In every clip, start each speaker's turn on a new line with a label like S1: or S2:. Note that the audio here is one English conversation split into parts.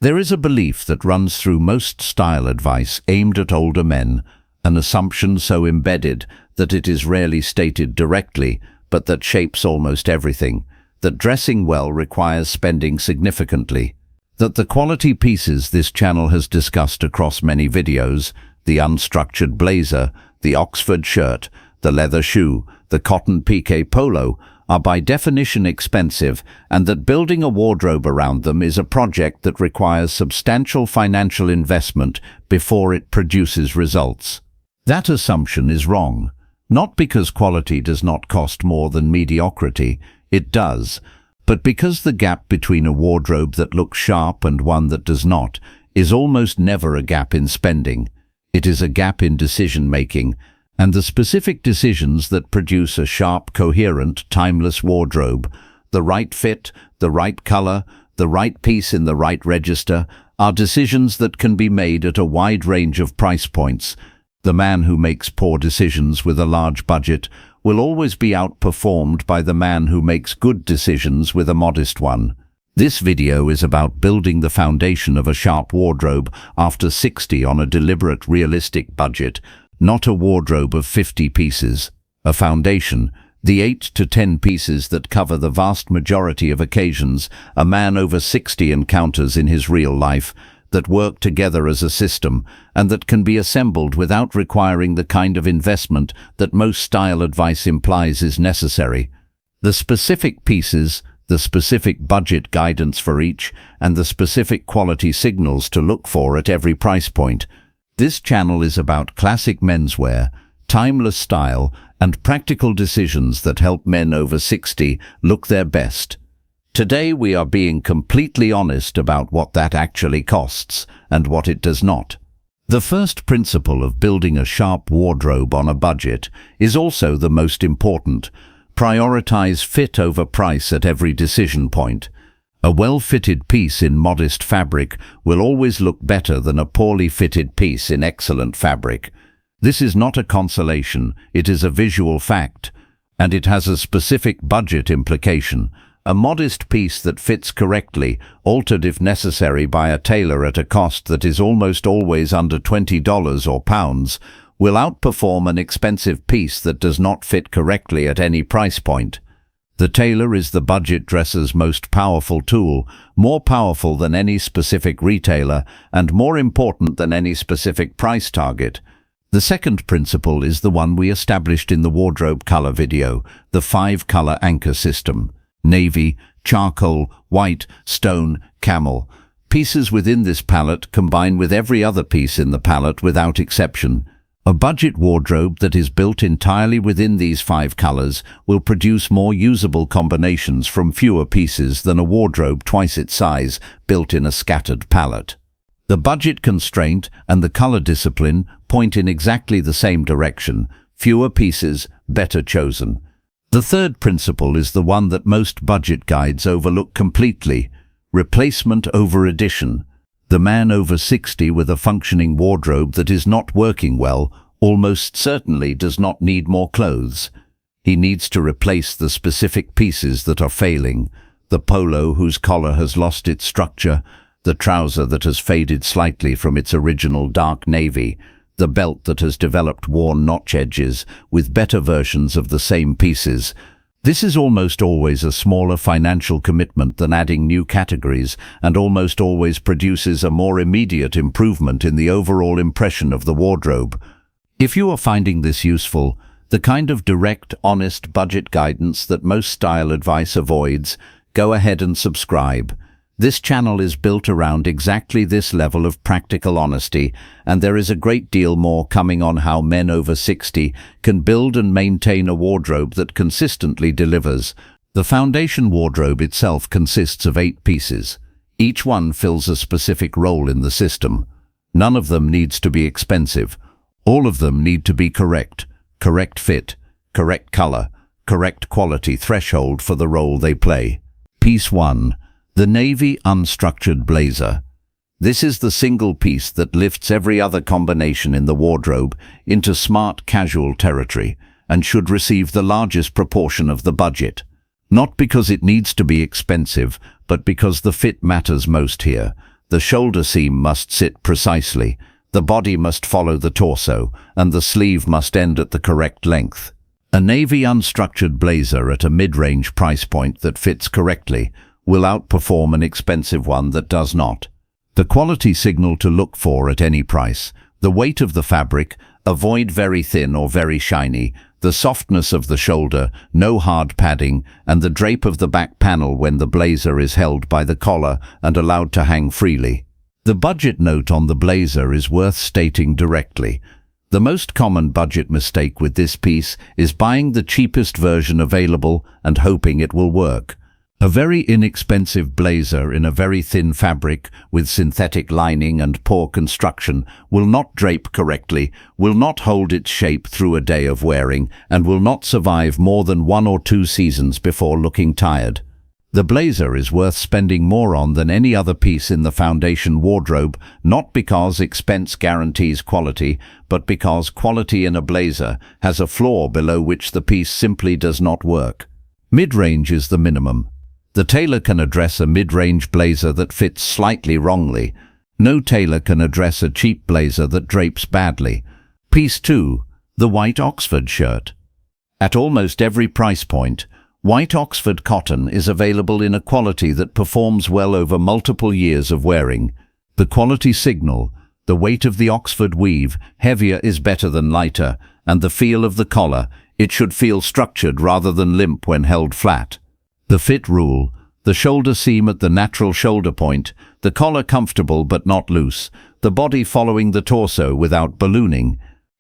S1: There is a belief that runs through most style advice aimed at older men, an assumption so embedded that it is rarely stated directly, but that shapes almost everything, that dressing well requires spending significantly, that the quality pieces this channel has discussed across many videos, the unstructured blazer, the Oxford shirt, the leather shoe, the cotton piqué polo, are by definition expensive, and that building a wardrobe around them is a project that requires substantial financial investment before it produces results. That assumption is wrong, not because quality does not cost more than mediocrity, it does, but because the gap between a wardrobe that looks sharp and one that does not is almost never a gap in spending. It is a gap in decision-making, and the specific decisions that produce a sharp, coherent, timeless wardrobe, the right fit, the right color, the right piece in the right register, are decisions that can be made at a wide range of price points. The man who makes poor decisions with a large budget will always be outperformed by the man who makes good decisions with a modest one. This video is about building the foundation of a sharp wardrobe after 60 on a deliberate, realistic budget, not a wardrobe of 50 pieces. A foundation, the 8 to 10 pieces that cover the vast majority of occasions a man over 60 encounters in his real life, that work together as a system, and that can be assembled without requiring the kind of investment that most style advice implies is necessary. The specific pieces, the specific budget guidance for each, and the specific quality signals to look for at every price point. This channel is about classic menswear, timeless style, and practical decisions that help men over 60 look their best. Today we are being completely honest about what that actually costs and what it does not. The first principle of building a sharp wardrobe on a budget is also the most important. Prioritize fit over price at every decision point. A well-fitted piece in modest fabric will always look better than a poorly fitted piece in excellent fabric. This is not a consolation, it is a visual fact, and it has a specific budget implication. A modest piece that fits correctly, altered if necessary by a tailor at a cost that is almost always under $20 or pounds, will outperform an expensive piece that does not fit correctly at any price point. The tailor is the budget dresser's most powerful tool, more powerful than any specific retailer and more important than any specific price target. The second principle is the one we established in the wardrobe color video, the 5-color anchor system. Navy, charcoal, white, stone, camel. Pieces within this palette combine with every other piece in the palette without exception. A budget wardrobe that is built entirely within these 5 colors will produce more usable combinations from fewer pieces than a wardrobe twice its size built in a scattered palette. The budget constraint and the color discipline point in exactly the same direction. Fewer pieces, better chosen. The third principle is the one that most budget guides overlook completely: replacement over addition. The man over 60 with a functioning wardrobe that is not working well almost certainly does not need more clothes. He needs to replace the specific pieces that are failing: the polo whose collar has lost its structure, the trouser that has faded slightly from its original dark navy, the belt that has developed worn notch edges, with better versions of the same pieces. This is almost always a smaller financial commitment than adding new categories, and almost always produces a more immediate improvement in the overall impression of the wardrobe. If you are finding this useful, the kind of direct, honest budget guidance that most style advice avoids, go ahead and subscribe. This channel is built around exactly this level of practical honesty, and there is a great deal more coming on how men over 60 can build and maintain a wardrobe that consistently delivers. The foundation wardrobe itself consists of 8 pieces. Each one fills a specific role in the system. None of them needs to be expensive. All of them need to be correct. Correct fit, correct color, correct quality threshold for the role they play. Piece 1. The navy unstructured blazer. This is the single piece that lifts every other combination in the wardrobe into smart casual territory and should receive the largest proportion of the budget. Not because it needs to be expensive, but because the fit matters most here. The shoulder seam must sit precisely, the body must follow the torso, and the sleeve must end at the correct length. A navy unstructured blazer at a mid-range price point that fits correctly will outperform an expensive one that does not. The quality signal to look for at any price: the weight of the fabric, avoid very thin or very shiny, the softness of the shoulder, no hard padding, and the drape of the back panel when the blazer is held by the collar and allowed to hang freely. The budget note on the blazer is worth stating directly. The most common budget mistake with this piece is buying the cheapest version available and hoping it will work. A very inexpensive blazer in a very thin fabric with synthetic lining and poor construction will not drape correctly, will not hold its shape through a day of wearing, and will not survive more than 1 or 2 seasons before looking tired. The blazer is worth spending more on than any other piece in the foundation wardrobe, not because expense guarantees quality, but because quality in a blazer has a floor below which the piece simply does not work. Mid-range is the minimum. The tailor can address a mid-range blazer that fits slightly wrongly. No tailor can address a cheap blazer that drapes badly. Piece 2. The white Oxford shirt. At almost every price point, white Oxford cotton is available in a quality that performs well over multiple years of wearing. The quality signal: the weight of the Oxford weave, heavier is better than lighter, and the feel of the collar, it should feel structured rather than limp when held flat. The fit rule: the shoulder seam at the natural shoulder point, the collar comfortable but not loose, the body following the torso without ballooning.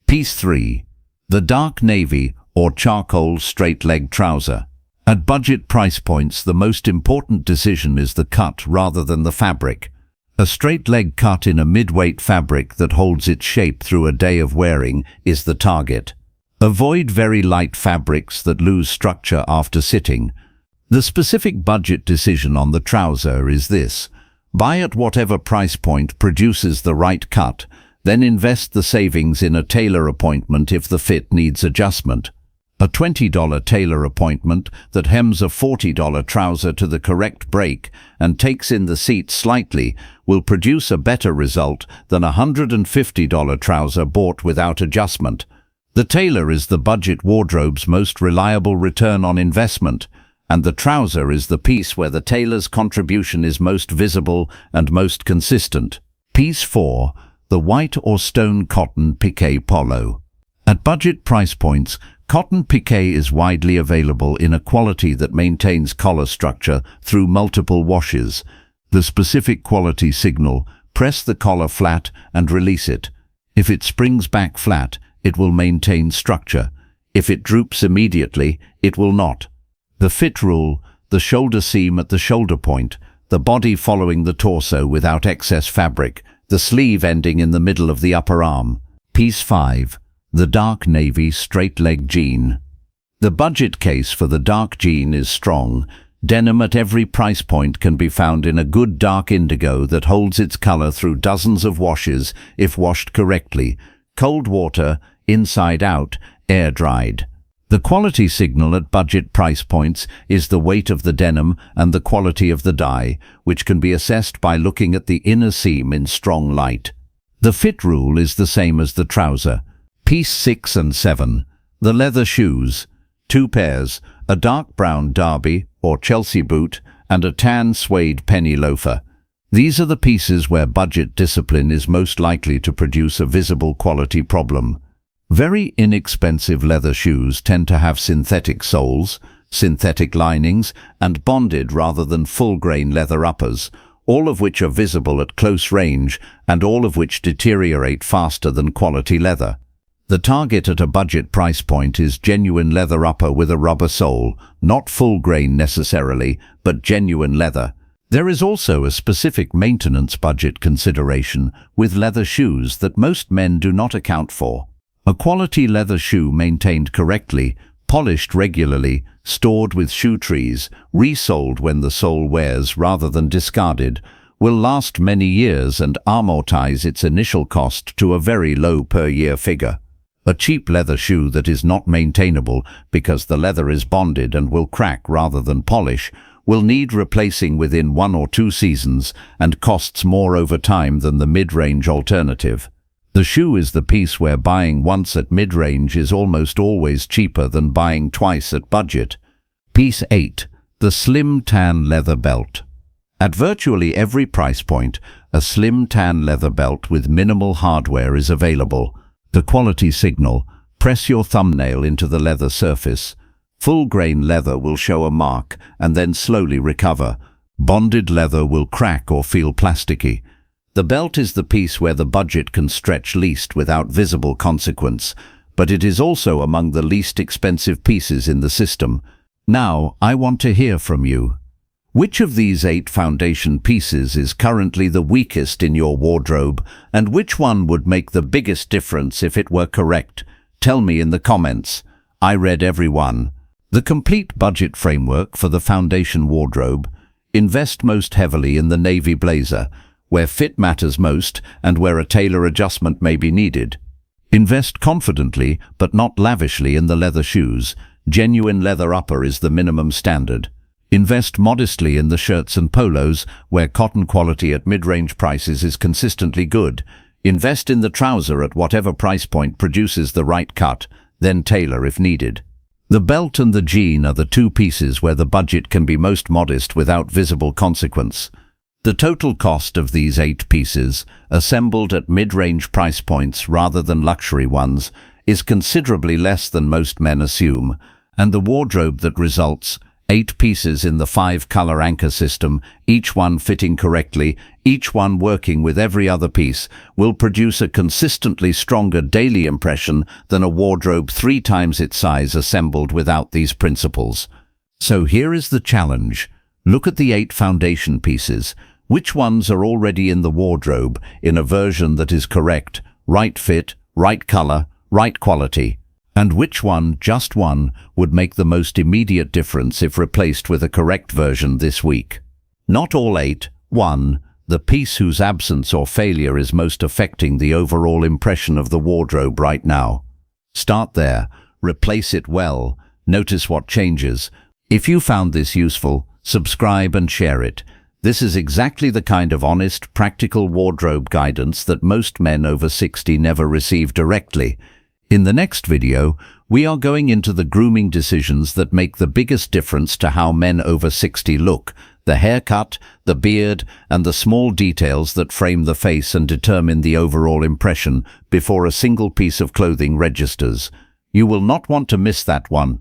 S1: Piece 3. The dark navy or charcoal straight-leg trouser. At budget price points, the most important decision is the cut rather than the fabric. A straight-leg cut in a mid-weight fabric that holds its shape through a day of wearing is the target. Avoid very light fabrics that lose structure after sitting. The specific budget decision on the trouser is this: buy at whatever price point produces the right cut, then invest the savings in a tailor appointment if the fit needs adjustment. A $20 tailor appointment that hems a $40 trouser to the correct break and takes in the seat slightly will produce a better result than a $150 trouser bought without adjustment. The tailor is the budget wardrobe's most reliable return on investment, and the trouser is the piece where the tailor's contribution is most visible and most consistent. Piece 4. The white or stone cotton piqué polo. At budget price points, cotton piqué is widely available in a quality that maintains collar structure through multiple washes. The specific quality signal: press the collar flat and release it. If it springs back flat, it will maintain structure. If it droops immediately, it will not. The fit rule: the shoulder seam at the shoulder point, the body following the torso without excess fabric, the sleeve ending in the middle of the upper arm. Piece 5. The dark navy straight-leg jean. The budget case for the dark jean is strong. Denim at every price point can be found in a good dark indigo that holds its color through dozens of washes if washed correctly. Cold water, inside out, air-dried. The quality signal at budget price points is the weight of the denim and the quality of the dye, which can be assessed by looking at the inner seam in strong light. The fit rule is the same as the trouser. Piece 6 and 7. The leather shoes. 2 pairs, a dark brown derby or Chelsea boot and a tan suede penny loafer. These are the pieces where budget discipline is most likely to produce a visible quality problem. Very inexpensive leather shoes tend to have synthetic soles, synthetic linings, and bonded rather than full-grain leather uppers, all of which are visible at close range and all of which deteriorate faster than quality leather. The target at a budget price point is genuine leather upper with a rubber sole, not full grain necessarily, but genuine leather. There is also a specific maintenance budget consideration with leather shoes that most men do not account for. A quality leather shoe maintained correctly, polished regularly, stored with shoe trees, resoled when the sole wears rather than discarded, will last many years and amortize its initial cost to a very low per-year figure. A cheap leather shoe that is not maintainable because the leather is bonded and will crack rather than polish will need replacing within 1 or 2 seasons and costs more over time than the mid-range alternative. The shoe is the piece where buying once at mid-range is almost always cheaper than buying twice at budget. Piece 8. The slim tan leather belt. At virtually every price point, a slim tan leather belt with minimal hardware is available. The quality signal: press your thumbnail into the leather surface. Full-grain leather will show a mark and then slowly recover. Bonded leather will crack or feel plasticky. The belt is the piece where the budget can stretch least without visible consequence, but it is also among the least expensive pieces in the system. Now, I want to hear from you. Which of these 8 foundation pieces is currently the weakest in your wardrobe, and which one would make the biggest difference if it were correct? Tell me in the comments. I read every one. The complete budget framework for the foundation wardrobe. Invest most heavily in the navy blazer, where fit matters most and where a tailor adjustment may be needed. Invest confidently but not lavishly in the leather shoes. Genuine leather upper is the minimum standard. Invest modestly in the shirts and polos, where cotton quality at mid-range prices is consistently good. Invest in the trouser at whatever price point produces the right cut, then tailor if needed. The belt and the jean are the 2 pieces where the budget can be most modest without visible consequence. The total cost of these 8 pieces, assembled at mid-range price points rather than luxury ones, is considerably less than most men assume, and the wardrobe that results, 8 pieces in the 5-color anchor system, each one fitting correctly, each one working with every other piece, will produce a consistently stronger daily impression than a wardrobe 3 times its size assembled without these principles. So here is the challenge. Look at the 8 foundation pieces. Which ones are already in the wardrobe in a version that is correct, right fit, right color, right quality? And which one, just one, would make the most immediate difference if replaced with a correct version this week? Not all 8. 1. The piece whose absence or failure is most affecting the overall impression of the wardrobe right now. Start there. Replace it well. Notice what changes. If you found this useful, subscribe and share it. This is exactly the kind of honest, practical wardrobe guidance that most men over 60 never receive directly. In the next video, we are going into the grooming decisions that make the biggest difference to how men over 60 look: the haircut, the beard, and the small details that frame the face and determine the overall impression before a single piece of clothing registers. You will not want to miss that one.